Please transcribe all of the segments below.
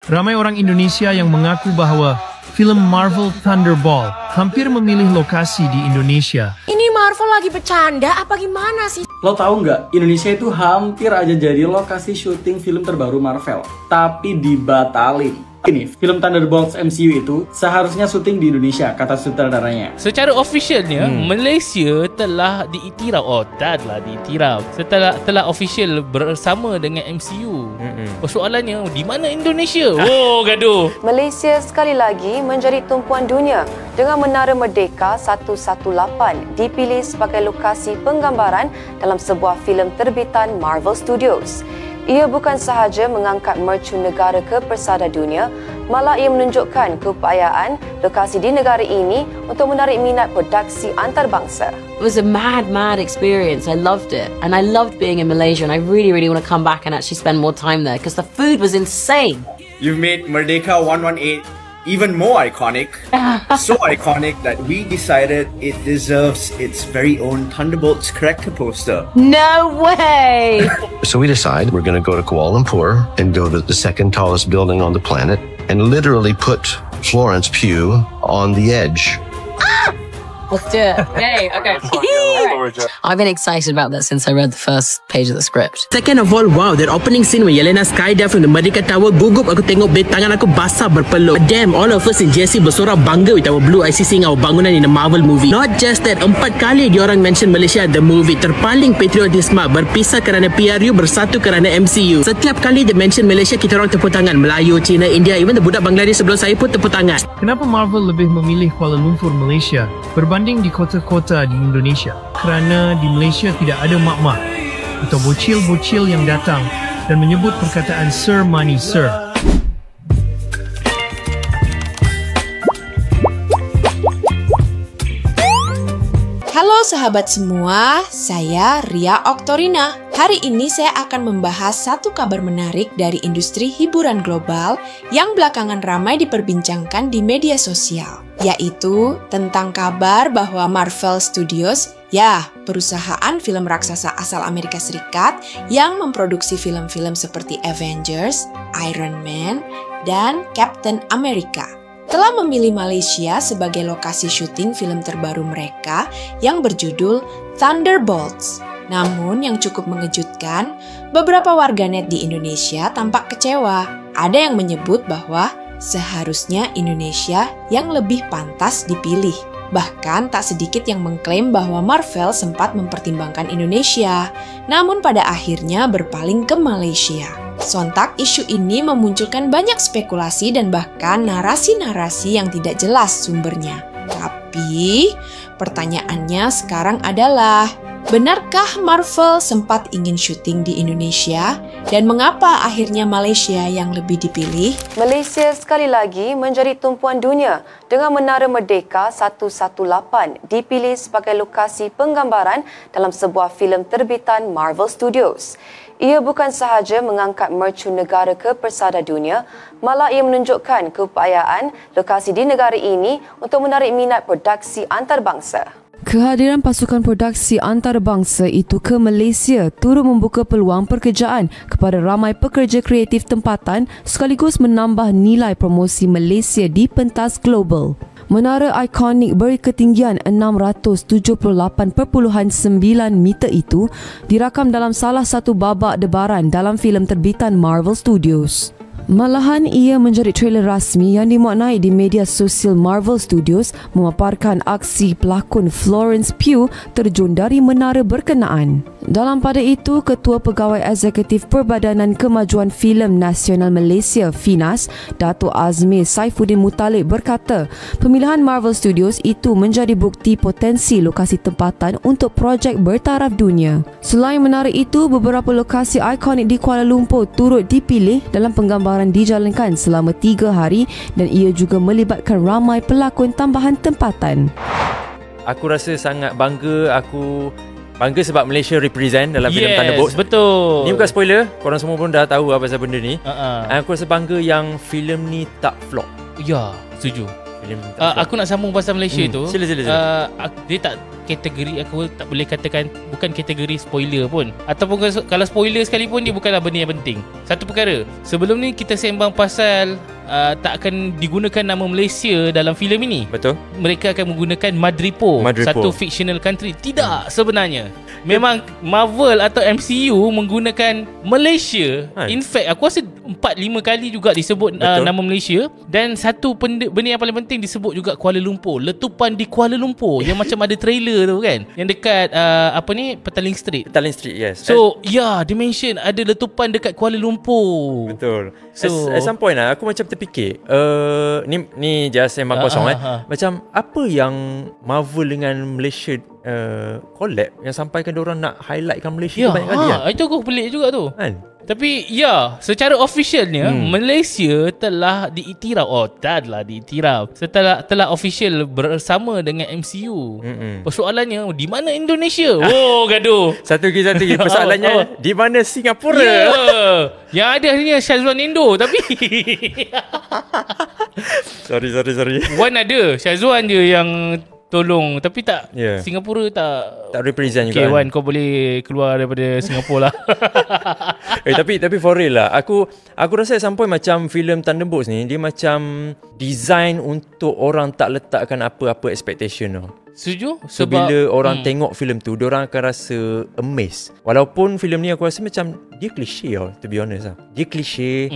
Ramai orang Indonesia yang mengaku bahawa filem Marvel Thunderbolt hampir memilih lokasi di Indonesia. Ini Marvel lagi bercanda apa gimana sih? Lo tahu nggak, Indonesia itu hampir aja jadi lokasi syuting film terbaru Marvel, tapi dibatalin. Ini, film Thunderbolts MCU itu seharusnya syuting di Indonesia, kata sutradaranya. Secara officialnya, Malaysia telah diiktiraf. Telah official bersama dengan MCU. Persoalannya, di mana Indonesia? Oh, gaduh. Malaysia sekali lagi menjadi tumpuan dunia dengan Menara Merdeka 118 dipilih sebagai lokasi penggambaran dalam sebuah filem terbitan Marvel Studios. Ia bukan sahaja mengangkat mercu negara ke persada dunia, malah ia menunjukkan keupayaan lokasi di negara ini untuk menarik minat produksi antarabangsa. It was a mad experience. I loved it. And I loved being in Malaysia, and I really want to come back and actually spend more time there because the food was insane. You've made Merdeka 118 even more iconic. So iconic that we decided it deserves its very own Thunderbolts character poster. No way! So we decide we're going to go to Kuala Lumpur and go to the second tallest building on the planet and literally put Florence Pugh on the edge. Let's do it. Yay, okay. I've been excited about that since I read the first page of the script. Second of all, wow, that opening scene when Yelena skydive from the Merdeka Tower, gugup aku tengok bed tangan aku basah berpeluh. Damn, all of us in JC bersorak bangga with our blue IC seeing our bangunan in a Marvel movie. Not just that, 4 kali diorang mention Malaysia the movie, terpaling patriotisme, berpisah kerana PRU, bersatu kerana MCU. Setiap kali dia mention Malaysia, kita orang tepuk tangan. Melayu, Cina, India, even the budak Bangladesh sebelum saya pun tepuk tangan. Kenapa Marvel lebih memilih Kuala Lumpur, Malaysia berbanding di kota-kota di Indonesia? Kerana di Malaysia tidak ada mak-mak atau bocil-bocil yang datang dan menyebut perkataan Sir Money Sir. Halo sahabat semua, saya Ria Oktorina. Hari ini saya akan membahas satu kabar menarik dari industri hiburan global yang belakangan ramai diperbincangkan di media sosial, yaitu tentang kabar bahwa Marvel Studios, ya, perusahaan film raksasa asal Amerika Serikat yang memproduksi film-film seperti Avengers, Iron Man, dan Captain America, telah memilih Malaysia sebagai lokasi syuting film terbaru mereka yang berjudul Thunderbolts. Namun yang cukup mengejutkan, beberapa warganet di Indonesia tampak kecewa. Ada yang menyebut bahwa seharusnya Indonesia yang lebih pantas dipilih. Bahkan tak sedikit yang mengklaim bahwa Marvel sempat mempertimbangkan Indonesia, namun pada akhirnya berpaling ke Malaysia. Sontak isu ini memunculkan banyak spekulasi dan bahkan narasi-narasi yang tidak jelas sumbernya. Tapi pertanyaannya sekarang adalah, benarkah Marvel sempat ingin syuting di Indonesia? Dan mengapa akhirnya Malaysia yang lebih dipilih? Malaysia sekali lagi menjadi tumpuan dunia dengan Menara Merdeka 118 dipilih sebagai lokasi penggambaran dalam sebuah filem terbitan Marvel Studios. Ia bukan sahaja mengangkat mercu negara ke persada dunia, malah ia menunjukkan keupayaan lokasi di negara ini untuk menarik minat produksi antarabangsa. Kehadiran pasukan produksi antarabangsa itu ke Malaysia turut membuka peluang pekerjaan kepada ramai pekerja kreatif tempatan sekaligus menambah nilai promosi Malaysia di pentas global. Menara ikonik berketinggian 678.9 meter itu dirakam dalam salah satu babak debaran dalam filem terbitan Marvel Studios. Malahan ia menjadi trailer rasmi yang dimuatnai di media sosial. Marvel Studios memaparkan aksi pelakon Florence Pugh terjun dari menara berkenaan. Dalam pada itu, Ketua Pegawai Eksekutif Perbadanan Kemajuan Filem Nasional Malaysia (FINAS), Dato' Azmir Saifuddin Muttalib berkata, pemilihan Marvel Studios itu menjadi bukti potensi lokasi tempatan untuk projek bertaraf dunia. Selain menara itu, beberapa lokasi ikonik di Kuala Lumpur turut dipilih dalam penggambaran dijalankan selama 3 hari dan ia juga melibatkan ramai pelakon tambahan tempatan. Aku rasa sangat bangga. Aku bangga sebab Malaysia represent dalam filem Thunderbolts. Betul. Ni bukan spoiler, korang semua pun dah tahu apa pasal benda ni. Aku rasa bangga yang filem ni tak flop. Ya, setuju. Aku nak sambung pasal Malaysia tu. Sila. Dia tak kategori, aku tak boleh katakan bukan kategori spoiler pun, ataupun kalau spoiler sekalipun dia bukanlah benda yang penting. Satu perkara, sebelum ni kita sembang pasal tak akan digunakan nama Malaysia dalam filem ini. Betul. Mereka akan menggunakan Madripoor, satu fictional country. Tidak, sebenarnya memang Marvel atau MCU menggunakan Malaysia. In fact, aku rasa 4-5 kali juga disebut nama Malaysia. Dan satu benda yang paling penting, disebut juga Kuala Lumpur. Letupan di Kuala Lumpur yang macam ada trailer tu kan, yang dekat Petaling Street. Yes. So dia mention ada letupan dekat Kuala Lumpur. Betul. So at some point aku macam terfikir, ni just sembang kosong macam apa yang Marvel dengan Malaysia collab yang sampaikan diorang nak highlightkan Malaysia banyak kali kan? Itu aku pelik juga tu kan. Tapi secara officialnya Malaysia telah diiktiraf. Telah diiktiraf. Telah official bersama dengan MCU. Persoalannya di mana Indonesia? Gaduh. Satu lagi persoalannya di mana Singapura? Yang ada hanya Syazwan Indo tapi sorry. Wan ada, Syazwan je yang tolong, tapi tak Singapura tak represent juga. Okay Wan, kau boleh keluar daripada Singapura lah. Tapi for real lah, aku rasa at some point macam filem Thunderbolts ni, dia macam design untuk orang tak letakkan apa-apa expectation tau. Setuju? So bila orang tengok filem tu, diorang akan rasa amazed. Walaupun filem ni aku rasa macam dia klise tau, to be honest lah. Dia klise,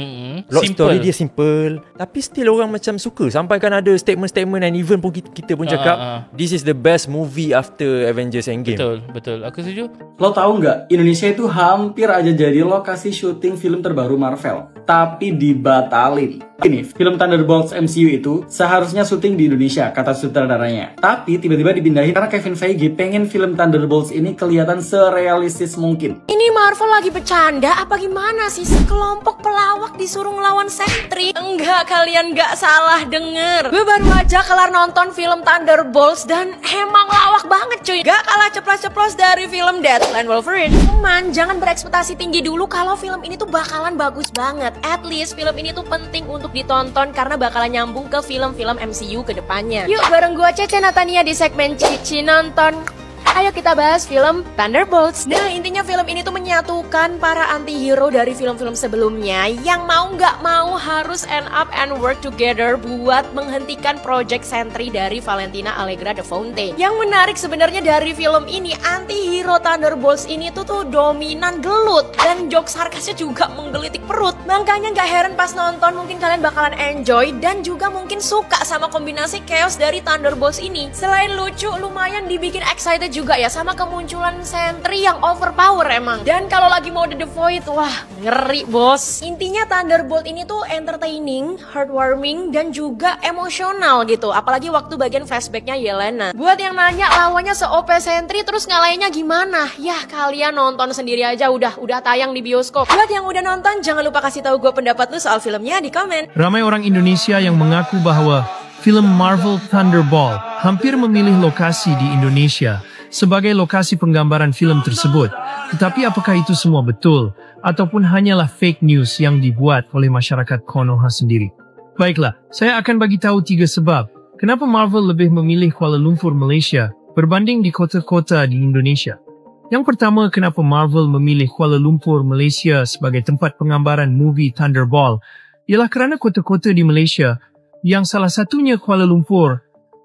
plot story dia simple, tapi still orang macam suka. Sampai kan ada statement-statement, and even pun kita pun cakap this is the best movie after Avengers Endgame. Betul, aku setuju. Lo tahu nggak, Indonesia itu hampir aja jadi lokasi syuting film terbaru Marvel, tapi dibatalin. Ini film Thunderbolts MCU itu seharusnya syuting di Indonesia, kata sutradaranya. Tapi tiba-tiba dipindahin karena Kevin Feige pengen film Thunderbolts ini kelihatan serealistis mungkin. Ini Marvel lagi bercanda apa gimana sih? Sekelompok pelawak disuruh ngelawan Sentry? Enggak, kalian nggak salah denger. Gue baru aja kelar nonton film Thunderbolts dan emang lawak banget cuy. Gak kalah ceplos-ceplos dari film Deadline Wolverine. Cuman jangan berekspektasi tinggi dulu kalau film ini tuh bakalan bagus banget. At least film ini tuh penting untuk ditonton karena bakalan nyambung ke film-film MCU ke depannya. Yuk bareng gue Cece Natania di segmen Cici Nonton. Ayo kita bahas film Thunderbolts. Nah, intinya film ini tuh menyatukan para anti-hero dari film-film sebelumnya yang mau nggak mau harus end up and work together buat menghentikan Project Sentry dari Valentina Allegra de Fonte. Yang menarik sebenarnya dari film ini, anti-hero Thunderbolts ini tuh dominan gelut dan jokes sarkasnya juga menggelitik perut. Makanya nggak heran pas nonton mungkin kalian bakalan enjoy dan juga mungkin suka sama kombinasi chaos dari Thunderbolts ini. Selain lucu, lumayan dibikin excited juga ya sama kemunculan Sentry yang overpower emang. Dan kalau lagi mode The Void, wah ngeri bos. Intinya Thunderbolt ini tuh entertaining, heartwarming, dan juga emosional gitu. Apalagi waktu bagian flashbacknya Yelena. Buat yang nanya lawannya se-OP Sentry terus ngalahinnya gimana? Yah kalian nonton sendiri aja, udah tayang di bioskop. Buat yang udah nonton jangan lupa kasih tahu gue pendapat lu soal filmnya di komen. Ramai orang Indonesia yang mengaku bahwa film Marvel Thunderbolt hampir memilih lokasi di Indonesia sebagai lokasi penggambaran film tersebut. Tetapi apakah itu semua betul ataupun hanyalah fake news yang dibuat oleh masyarakat Konoha sendiri? Baiklah, saya akan bagi tahu 3 sebab kenapa Marvel lebih memilih Kuala Lumpur, Malaysia berbanding di kota-kota di Indonesia. Yang pertama, kenapa Marvel memilih Kuala Lumpur, Malaysia sebagai tempat penggambaran movie Thunderbolt ialah kerana kota-kota di Malaysia, yang salah satunya Kuala Lumpur,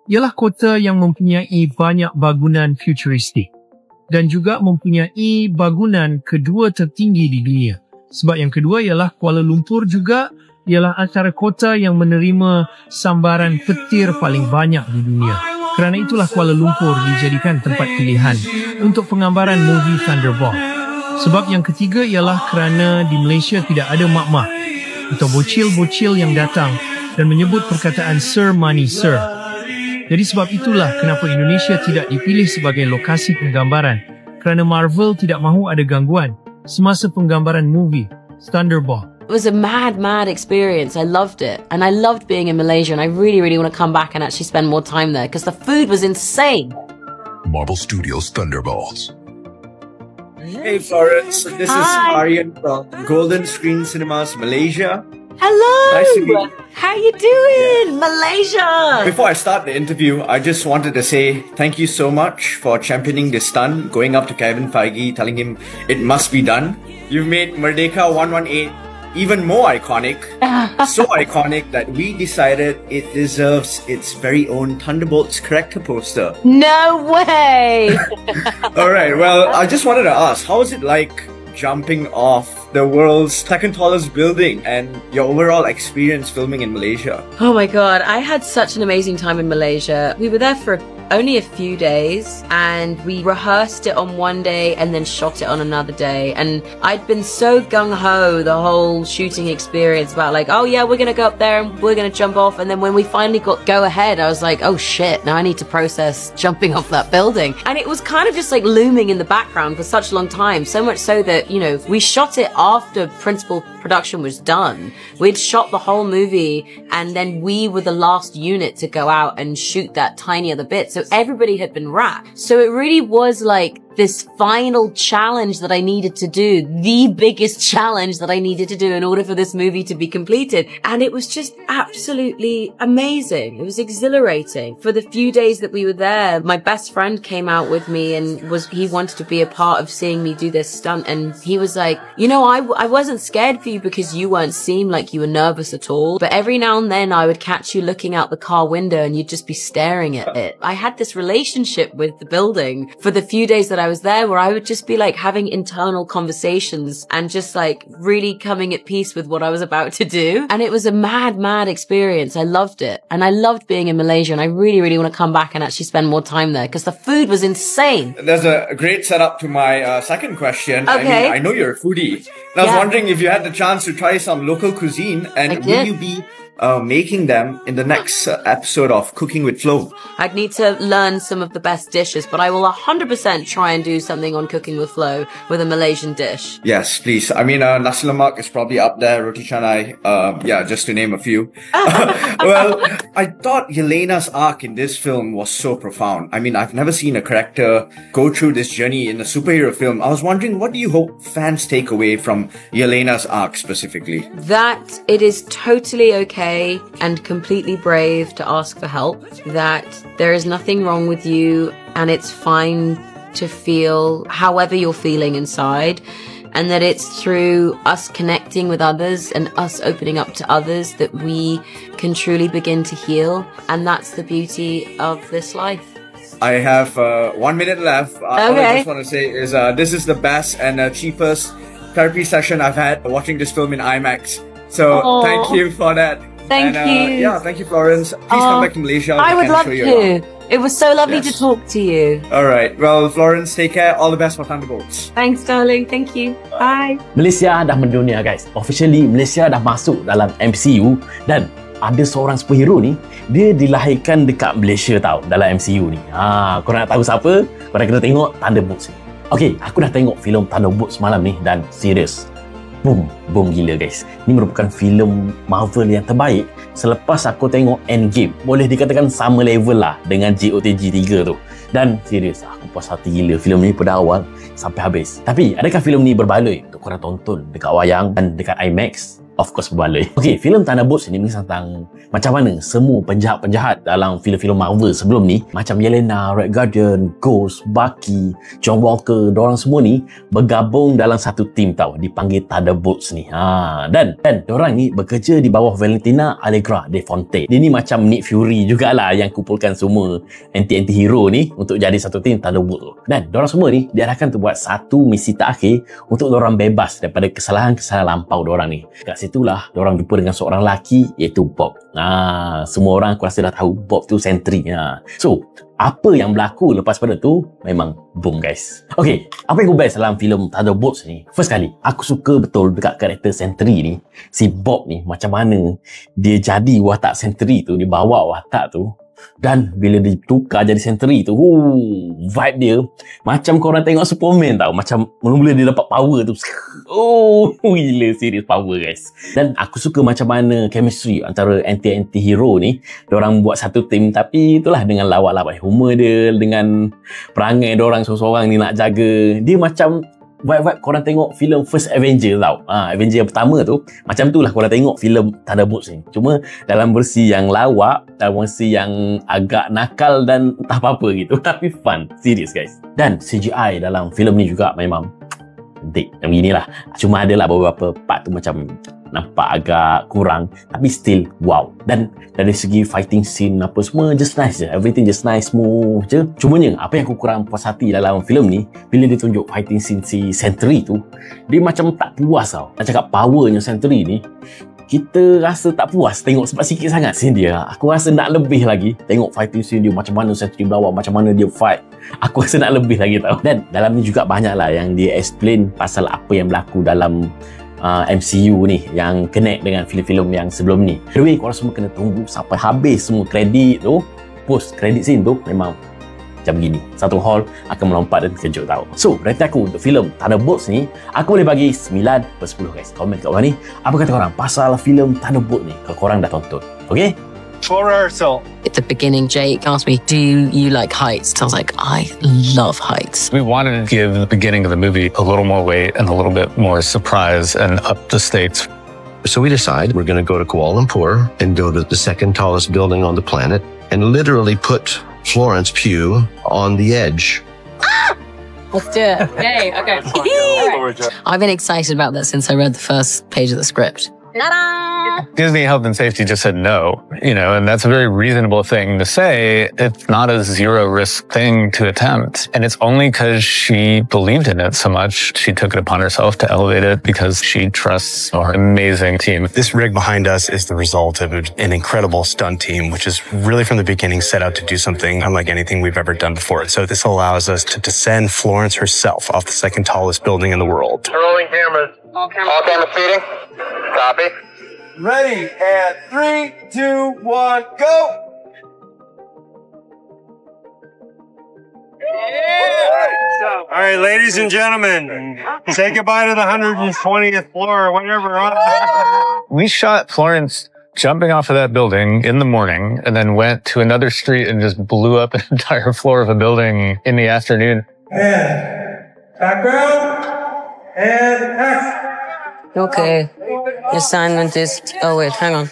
ialah kota yang mempunyai banyak bangunan futuristik dan juga mempunyai bangunan kedua tertinggi di dunia. Sebab yang kedua ialah Kuala Lumpur juga ialah antara kota yang menerima sambaran petir paling banyak di dunia. Kerana itulah Kuala Lumpur dijadikan tempat pilihan untuk penggambaran movie Thunderbolt. Sebab yang ketiga ialah kerana di Malaysia tidak ada mak-mak atau bocil-bocil yang datang dan menyebut perkataan Sir Money Sir. Jadi sebab itulah kenapa Indonesia tidak dipilih sebagai lokasi penggambaran, kerana Marvel tidak mahu ada gangguan semasa penggambaran movie Thunderbolt. It was a mad experience. I loved it. And I loved being in Malaysia, and I really want to come back and actually spend more time there because the food was insane. Marvel Studios Thunderbolts. Hey Florence, this is Aryan from Golden Screen Cinemas Malaysia. Hello! Nice to meet you. How you doing, Malaysia? Before I start the interview, I just wanted to say thank you so much for championing this stunt, going up to Kevin Feige, telling him it must be done. You've made Merdeka 118 even more iconic. So iconic that we decided it deserves its very own Thunderbolts character poster. No way! Alright, well, I just wanted to ask, how was it like jumping off the world's second tallest building and your overall experience filming in Malaysia? Oh my god, I had such an amazing time in Malaysia. We were there for only a few days and we rehearsed it on one day and then shot it on another day, and I'd been so gung-ho the whole shooting experience about like, oh yeah, we're gonna go up there and we're gonna jump off, and then when we finally got go ahead I was like, oh shit, now I need to process jumping off that building. And it was kind of just like looming in the background for such a long time, so much so that, you know, we shot it after principal production was done. We'd shot the whole movie and then we were the last unit to go out and shoot that tiny other bit. So everybody had been wrapped. So it really was like this final challenge that I needed to do, the biggest challenge that I needed to do in order for this movie to be completed. And it was just absolutely amazing. It was exhilarating. For the few days that we were there, my best friend came out with me and he wanted to be a part of seeing me do this stunt. And he was like, you know, I wasn't scared for you because you weren't seem like you were nervous at all. But every now and then I would catch you looking out the car window and you'd just be staring at it. I had this relationship with the building for the few days that I was there where I would just be like having internal conversations and just like really coming at peace with what I was about to do. And it was a mad experience. I loved it. And I loved being in Malaysia, and I really want to come back and actually spend more time there because the food was insane. There's a great setup to my second question. Okay. I mean, I know you're a foodie. And I was wondering if you had the chance to try some local cuisine, and will you be making them in the next episode of Cooking with Flo? I'd need to learn some of the best dishes, but I will 100% try and do something on Cooking with Flo with a Malaysian dish. Yes, please. I mean, nasi lemak is probably up there, roti canai, yeah, just to name a few. Well, I thought Yelena's arc in this film was so profound. I mean, I've never seen a character go through this journey in a superhero film. I was wondering, what do you hope fans take away from Yelena's arc specifically? That it is totally okay and completely brave to ask for help, that there is nothing wrong with you and it's fine to feel however you're feeling inside, and that it's through us connecting with others and us opening up to others that we can truly begin to heal. And that's the beauty of this life. I have 1 minute left. Okay. All I just want to say is this is the best and cheapest therapy session I've had watching this film in IMAX. So thank you for that. Thank you. Yeah, thank you, Florence. Please come back to Malaysia. I would love to. It was so lovely to talk to you. Alright, well, Florence, take care. All the best for Thunderbolts. Thanks, darling. Thank you. Bye. Malaysia dah mendunia, guys. Officially, Malaysia dah masuk dalam MCU, dan ada seorang superhero ni, dia dilahirkan dekat Malaysia tau, dalam MCU ni. Korang nak tahu siapa? Korang kena tengok Thunderbolts ni. Okay, aku dah tengok filem Thunderbolts malam ni dan serius, boom gila guys. Ini merupakan filem Marvel yang terbaik selepas aku tengok Endgame. Boleh dikatakan sama level lah dengan JOTG 3 tu. Dan serius, aku puas hati gila filem ni pada awal sampai habis. Tapi adakah filem ni berbaloi untuk korang tonton dekat wayang dan dekat IMAX? Of course berbaloi. Okay, filem Thunderbolts ini mengisah tentang macam mana semua penjahat-penjahat dalam filem-filem Marvel sebelum ni, macam Yelena, Red Guardian, Ghost, Bucky, John Walker, dorang semua ni bergabung dalam satu tim tau, dipanggil Thunderbolts ni. Dan dorang ni bekerja di bawah Valentina Allegra de Fonte. Dia ni macam Nick Fury jugalah yang kumpulkan semua anti-anti hero ni untuk jadi satu tim Thunderbolts. Dan dorang semua ni diarahkan untuk buat satu misi terakhir untuk dorang bebas daripada kesalahan-kesalahan lampau dorang ni. Kat itulah diorang jumpa dengan seorang lelaki iaitu Bob. Semua orang aku rasa dah tahu Bob tu sentry. So, apa yang berlaku lepas pada tu memang boom guys. Okay, apa yang aku best dalam filem Thunderbolts ni? First kali, aku suka betul dekat karakter sentry ni. Si Bob ni macam mana dia jadi watak sentry tu, dia bawa watak tu. Dan bila ditukar jadi sentry tu, vibe dia macam korang tengok Superman tau. Macam mula-mula dia dapat power tu, gila serius power guys. Dan aku suka macam mana chemistry antara anti-anti hero ni. Diorang buat satu tim, tapi itulah dengan lawak-lawak humor dia, dengan perangai diorang seorang-seorang ni nak jaga. Dia macam vibe korang tengok filem First Avenger tau. Avenger yang pertama tu, macam tu lah korang tengok filem Thunderbolts ni. Cuma dalam versi yang lawak, dalam versi yang agak nakal dan entah apa-apa gitu. Tapi fun, serius guys. Dan CGI dalam filem ni juga memang cantik. Macam inilah. Cuma adalah beberapa part tu macam nampak agak kurang, tapi still wow. Dan dari segi fighting scene apa semua just nice je, everything just nice, smooth je. Cumanya apa yang aku kurang puas hati dalam filem ni, bila dia tunjuk fighting scene si Sentry tu, dia macam tak puas tau. Nak cakap powernya Sentry ni, kita rasa tak puas tengok sebab sikit sangat scene dia. Aku rasa nak lebih lagi tengok fighting scene dia, macam mana Sentry berlawan, macam mana dia fight. Aku rasa nak lebih lagi tau. Dan dalam ni juga banyak lah yang dia explain pasal apa yang berlaku dalam MCU ni yang connect dengan filem-filem yang sebelum ni. By the way, korang semua kena tunggu sampai habis semua kredit tu. Post credit scene tu memang macam gini. Satu hall akan melompat dan kejut tau. So, rating aku untuk filem Thunderbolts ni, aku boleh bagi 9/10 guys. Komen kat bawah ni, apa kata korang pasal filem Thunderbolts ni kalau korang dah tonton. Okay? For rehearsal. At the beginning, Jake asked me, do you like heights? I was like, I love heights. We wanted to give the beginning of the movie a little more weight and a little bit more surprise and up the stakes. So we decide we're going to go to Kuala Lumpur and go to the second tallest building on the planet and literally put Florence Pugh on the edge. Let's do it. Yay, okay. Right. I've been excited about that since I read the first page of the script. Disney Health and Safety just said no, and that's a very reasonable thing to say. It's not a zero risk thing to attempt. And it's only because she believed in it so much. She took it upon herself to elevate it because she trusts our amazing team. This rig behind us is the result of an incredible stunt team, which is really from the beginning set out to do something unlike anything we've ever done before. So this allows us to descend Florence herself off the second tallest building in the world. Rolling cameras. All cameras feeding. Copy. Ready, and 3, 2, 1, go! Yeah. All right, ladies and gentlemen, say goodbye to the 120th floor or whatever. We shot Florence jumping off of that building in the morning and then went to another street and just blew up an entire floor of a building in the afternoon. And background, and action. Okay. Assignment is... Oh, wait, hang on.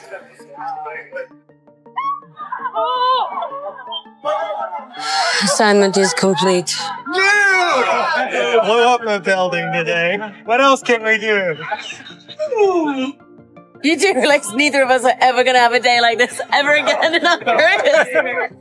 Assignment is complete. Yeah! Blew up the building today. What else can we do? You do realize neither of us are ever going to have a day like this ever again in our careers.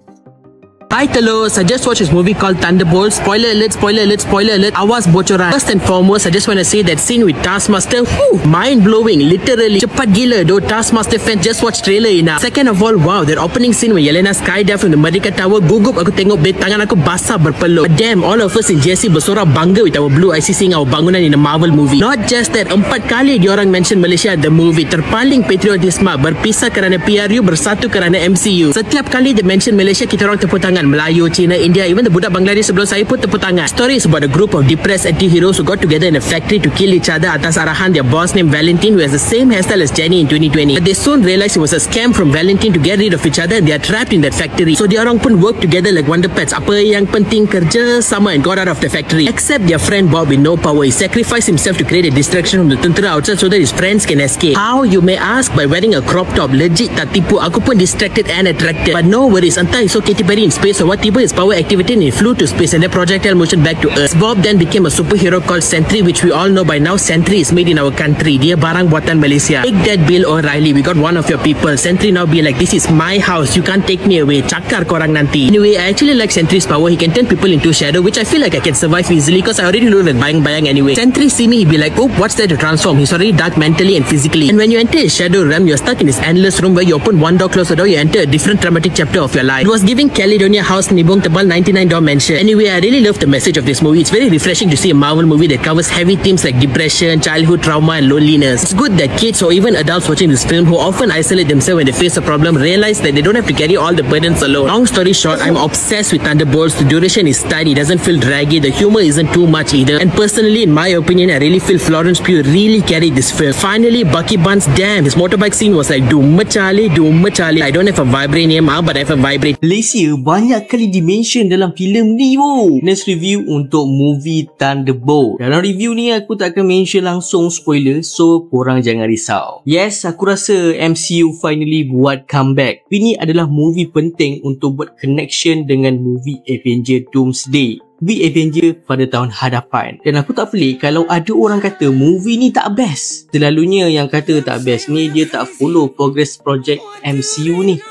Hi Telos, I just watched this movie called Thunderbolts. Spoiler alert, spoiler alert, spoiler alert. Awas bocoran. First and foremost, I just want to say that scene with Taskmaster, mind-blowing, literally. Cepat gila, though Taskmaster fans just watch trailer enough. Second of all, wow, that opening scene when Yelena skydive from the Merdeka Tower, gugup aku tengok bed tangan aku basah berpeluh. But damn, all of us in JC bersorak bangga with our blue IC seeing our bangunan in a Marvel movie. Not just that, 4 kali diorang mention Malaysia the movie. Terpaling patriotisme, berpisah kerana PRU, bersatu kerana MCU. Setiap kali dia mention Malaysia, kita orang tepuk tangan. Melayu, China, India, even the budak Bangladesh sebelum saya pun tepuk tangan. Story is about a group of depressed anti-heroes who got together in a factory to kill each other atas arahan their boss named Valentine, who has the same hairstyle as Jenny in 2020. But they soon realized it was a scam from Valentine to get rid of each other and they are trapped in that factory. So diorang pun work together like Wonder Pets. Apa yang penting kerja sama and got out of the factory. Except their friend Bob with no power. He sacrificed himself to create a distraction from the tentera outside so that his friends can escape. How, you may ask? By wearing a crop top. Legit tak tipu. Aku pun distracted and attracted. But no worries. Entah he saw Katy Perry in space or what, tiba his power activated and he flew to space and then projectile motion back to Earth. Bob then became a superhero called Sentry, which we all know by now. Sentry is made in our country. Dia barang buatan Malaysia. Take that, Bill O'Reilly. We got one of your people. Sentry now be like, this is my house. You can't take me away. Cakar korang nanti. Anyway, I actually like Sentry's power. He can turn people into shadow, which I feel like I can survive easily because I already know that bayang-bayang anyway. Sentry see me, he'd be like, oh, what's there to transform? He's already dark mentally and physically. And when you enter his shadow realm, you're stuck in this endless room where you open one door, close the door, you enter a different dramatic chapter of your life. It was giving Caledonia House Nibong Tebal 99 door mention. Anyway, I really love the message of this movie. It's very refreshing to see a Marvel movie that covers heavy themes like depression, childhood trauma and loneliness. It's good that kids or even adults watching this film who often isolate themselves when they face a problem realize that they don't have to carry all the burdens alone. Long story short, I'm obsessed with Thunderbolts. The duration is tight, it doesn't feel draggy, the humor isn't too much either. And personally, in my opinion, I really feel Florence Pugh really carried this film. Finally, Bucky Barnes, damn, his motorbike scene was like Doom Machali. I don't have a vibranium, but I have a vibrate. Malaysia banyak banyak kali dimention dalam filem ni. Next review untuk movie Thunderbolt. Dalam review ni aku tak akan mention langsung spoiler, so korang jangan risau. Yes, aku rasa MCU finally buat comeback. Ini adalah movie penting untuk buat connection dengan movie Avenger Doomsday, movie Avenger pada tahun hadapan. Dan aku tak pelik kalau ada orang kata movie ni tak best. Selalunya yang kata tak best ni dia tak follow progress project MCU ni.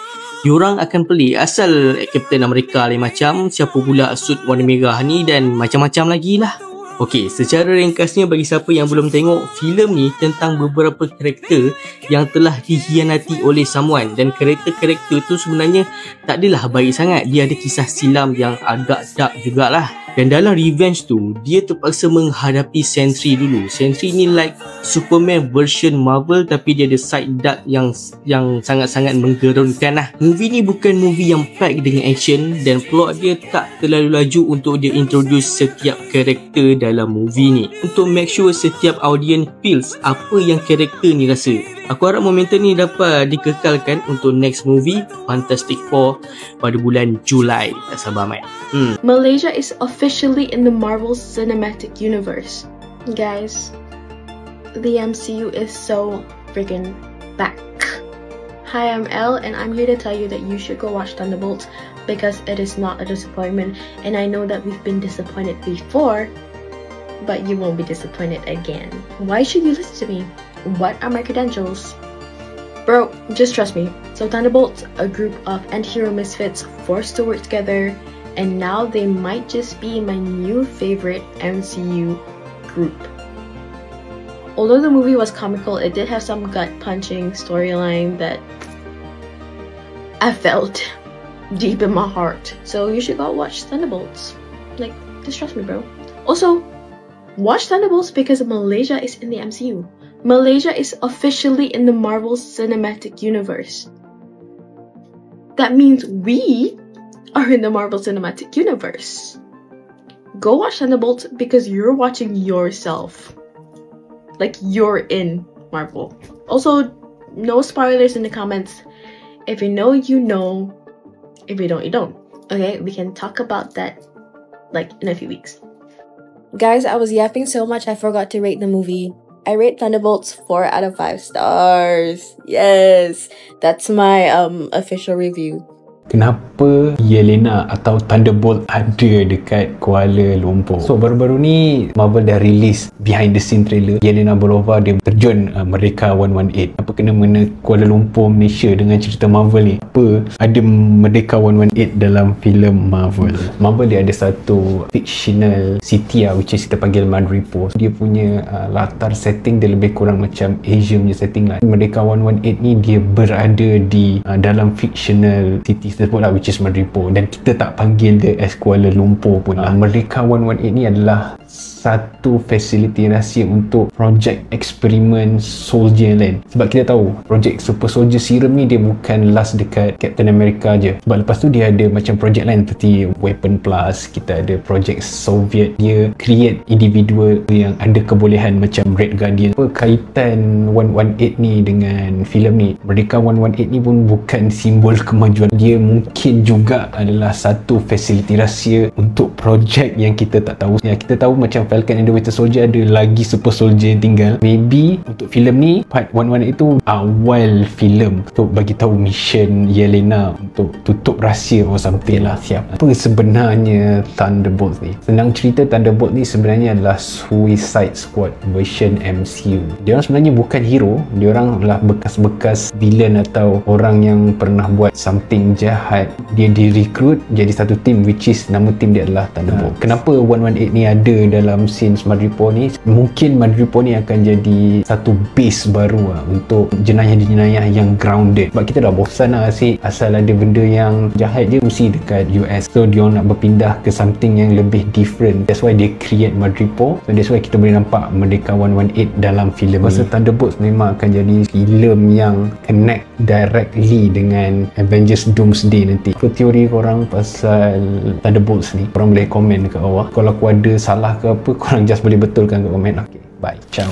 Diorang akan pelik asal Captain America lain macam, siapa pula suit warna merah ni dan macam-macam lagi lah. Okey, secara ringkasnya bagi siapa yang belum tengok, filem ni tentang beberapa karakter yang telah dihianati oleh someone, dan karakter-karakter tu sebenarnya tak adalah baik sangat. Dia ada kisah silam yang agak dark jugalah. Dan dalam revenge tu, dia terpaksa menghadapi Sentry dulu. Sentry ni like Superman version Marvel, tapi dia ada side dark yang sangat-sangat menggerunkan lah. Movie ni bukan movie yang packed dengan action, dan plot dia tak terlalu laju untuk dia introduce setiap karakter dalam movie ni, untuk make sure setiap audience feels apa yang karakter ni rasa. Aku harap momentum ni dapat dikekalkan untuk next movie Fantastic Four pada bulan Julai. Tak sabar mat. Malaysia is officially in the Marvel Cinematic Universe. Guys, the MCU is so freaking back. Hi, I'm Elle, and I'm here to tell you that you should go watch Thunderbolts because it is not a disappointment, and I know that we've been disappointed before, but you won't be disappointed again. Why should you listen to me? What are my credentials? Bro, just trust me. So Thunderbolts, a group of anti-hero misfits forced to work together, and now they might just be my new favorite MCU group. Although the movie was comical, it did have some gut-punching storyline that I felt deep in my heart. So you should go watch Thunderbolts. Like, just trust me, bro. Also, watch Thunderbolts because Malaysia is in the MCU. Malaysia is officially in the Marvel Cinematic Universe. That means we are in the Marvel Cinematic Universe. Go watch Thunderbolts because you're watching yourself. Like, you're in Marvel. Also, no spoilers in the comments. If you know, you know. If you don't, you don't. Okay, we can talk about that like in a few weeks. Guys, I was yapping so much I forgot to rate the movie. I rate Thunderbolts 4 out of 5 stars. Yes, that's my official review. Kenapa Yelena atau Thunderbolt ada dekat Kuala Lumpur? So baru-baru ni Marvel dah release behind the scene trailer. Yelena Belova dia terjun Merdeka 118. Apa kena mena Kuala Lumpur Malaysia dengan cerita Marvel ni? Apa ada Merdeka 118 dalam filem Marvel? Marvel dia ada satu fictional city which is kita panggil Madripoor. Dia punya latar setting dia lebih kurang macam Asia punya setting lah. Merdeka 118 ni dia berada di dalam fictional city tersebut lah, which is Madripoor, dan kita tak panggil dia as Kuala Lumpur pun lah. Merdeka 118 ni adalah satu fasiliti rahsia untuk projek eksperimen soldier lain. Sebab kita tahu projek Super Soldier Serum ni dia bukan last dekat Captain America je. Sebab lepas tu dia ada macam projek lain seperti Weapon Plus, kita ada projek Soviet, dia create individual yang ada kebolehan macam Red Guardian. Apa kaitan 118 ni dengan filem ni? Merdeka 118 ni pun bukan simbol kemajuan, dia mungkin juga adalah satu fasiliti rahsia untuk projek yang kita tak tahu. Yang kita tahu macam Falcon and the Winter Soldier ada lagi Super Soldier yang tinggal. Maybe untuk filem ni part 118 itu awal filem untuk bagi tahu mission Yelena untuk tutup rahsia or something lah. Siap. Apa sebenarnya Thunderbolts ni? Senang cerita, Thunderbolt ni sebenarnya adalah Suicide Squad version MCU. Dia orang sebenarnya bukan hero, dia orang adalah bekas-bekas villain atau orang yang pernah buat something jahat. Dia direkrut jadi satu team, which is nama team dia adalah Thunderbolt. Kenapa 118 ni ada dalam scenes Madripoor ni? Mungkin Madripoor ni akan jadi satu base baru untuk jenayah-jenayah yang grounded. Sebab kita dah bosan lah asyik asal ada benda yang jahat je mesti dekat US. So dia nak berpindah ke something yang lebih different. That's why they create Madripoor. So that's why kita boleh nampak Merdeka 118 dalam filem ni. Masa Thunderbolts memang akan jadi filem yang connect directly dengan Avengers Doomsday nanti. Apa teori korang pasal Thunderbolts ni? Korang boleh komen kat bawah. Kalau aku ada salah ke apa, korang just boleh betulkan kat komen. Okay, bye, ciao.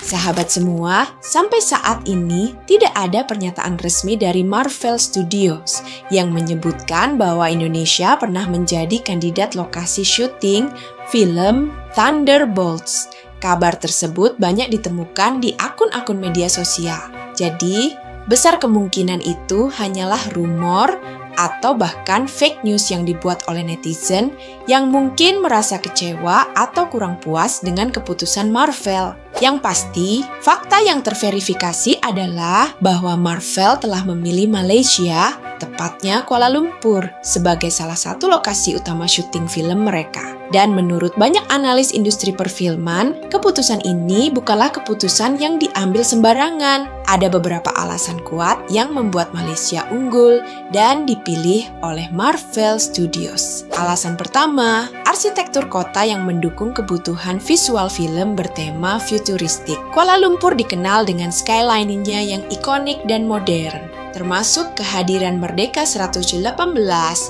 Sahabat semua, sampai saat ini tidak ada pernyataan resmi dari Marvel Studios yang menyebutkan bahwa Indonesia pernah menjadi kandidat lokasi syuting film Thunderbolts. Kabar tersebut banyak ditemukan di akun-akun media sosial. Jadi, besar kemungkinan itu hanyalah rumor atau bahkan fake news yang dibuat oleh netizen yang mungkin merasa kecewa atau kurang puas dengan keputusan Marvel. Yang pasti, fakta yang terverifikasi adalah bahwa Marvel telah memilih Malaysia, tepatnya Kuala Lumpur, sebagai salah satu lokasi utama syuting film mereka. Dan menurut banyak analis industri perfilman, keputusan ini bukanlah keputusan yang diambil sembarangan. Ada beberapa alasan kuat yang membuat Malaysia unggul dan dipilih oleh Marvel Studios. Alasan pertama, arsitektur kota yang mendukung kebutuhan visual film bertema futuristik. Kuala Lumpur dikenal dengan skyline-nya yang ikonik dan modern, termasuk kehadiran Merdeka 118,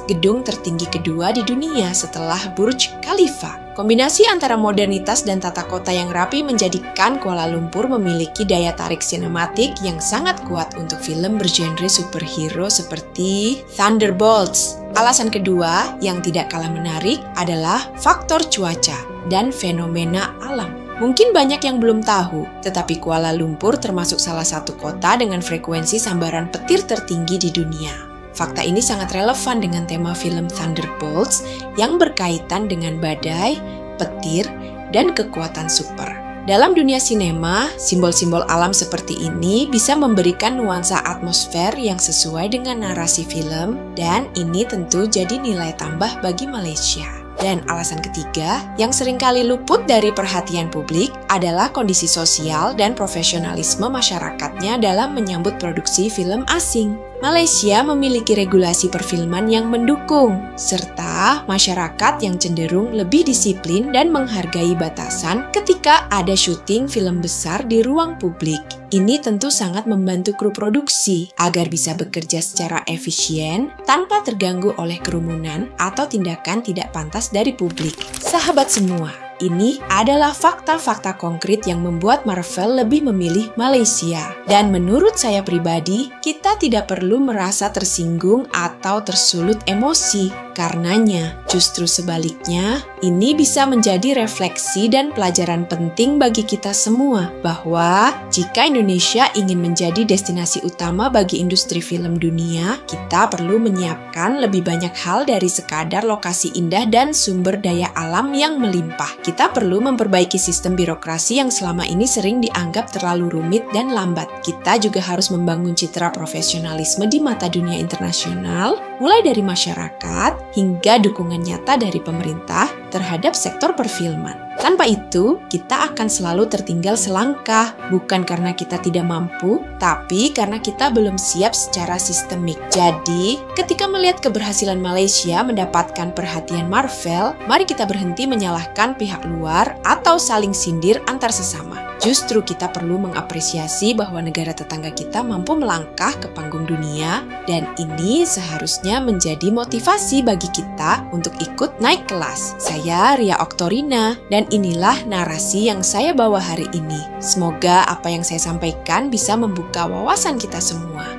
gedung tertinggi kedua di dunia setelah Burj Khalifa. Kombinasi antara modernitas dan tata kota yang rapi menjadikan Kuala Lumpur memiliki daya tarik sinematik yang sangat kuat untuk film bergenre superhero seperti Thunderbolts. Alasan kedua yang tidak kalah menarik adalah faktor cuaca dan fenomena alam. Mungkin banyak yang belum tahu, tetapi Kuala Lumpur termasuk salah satu kota dengan frekuensi sambaran petir tertinggi di dunia. Fakta ini sangat relevan dengan tema film Thunderbolts yang berkaitan dengan badai, petir, dan kekuatan super. Dalam dunia sinema, simbol-simbol alam seperti ini bisa memberikan nuansa atmosfer yang sesuai dengan narasi film, dan ini tentu jadi nilai tambah bagi Malaysia. Dan alasan ketiga yang seringkali luput dari perhatian publik adalah kondisi sosial dan profesionalisme masyarakatnya dalam menyambut produksi film asing. Malaysia memiliki regulasi perfilman yang mendukung, serta masyarakat yang cenderung lebih disiplin dan menghargai batasan ketika ada syuting film besar di ruang publik. Ini tentu sangat membantu kru produksi agar bisa bekerja secara efisien tanpa terganggu oleh kerumunan atau tindakan tidak pantas dari publik. Sahabat semua, ini adalah fakta-fakta konkret yang membuat Marvel lebih memilih Malaysia. Dan menurut saya pribadi, kita tidak perlu merasa tersinggung atau tersulut emosi. Karenanya, justru sebaliknya, ini bisa menjadi refleksi dan pelajaran penting bagi kita semua bahwa jika Indonesia ingin menjadi destinasi utama bagi industri film dunia, kita perlu menyiapkan lebih banyak hal dari sekadar lokasi indah dan sumber daya alam yang melimpah. Kita perlu memperbaiki sistem birokrasi yang selama ini sering dianggap terlalu rumit dan lambat. Kita juga harus membangun citra profesionalisme di mata dunia internasional, mulai dari masyarakat hingga dukungan nyata dari pemerintah terhadap sektor perfilman. Tanpa itu, kita akan selalu tertinggal selangkah, bukan karena kita tidak mampu, tapi karena kita belum siap secara sistemik. Jadi, ketika melihat keberhasilan Malaysia mendapatkan perhatian Marvel, mari kita berhenti menyalahkan pihak luar atau saling sindir antar sesama. Justru kita perlu mengapresiasi bahwa negara tetangga kita mampu melangkah ke panggung dunia, dan ini seharusnya menjadi motivasi bagi kita untuk ikut naik kelas. Saya Ria Oktorina, dan inilah narasi yang saya bawa hari ini. Semoga apa yang saya sampaikan bisa membuka wawasan kita semua,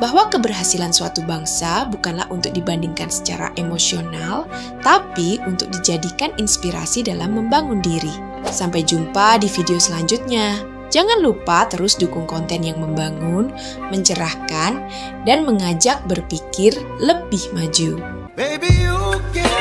bahwa keberhasilan suatu bangsa bukanlah untuk dibandingkan secara emosional, tapi untuk dijadikan inspirasi dalam membangun diri. Sampai jumpa di video selanjutnya. Jangan lupa terus dukung konten yang membangun, mencerahkan, dan mengajak berpikir lebih maju. Baby, you can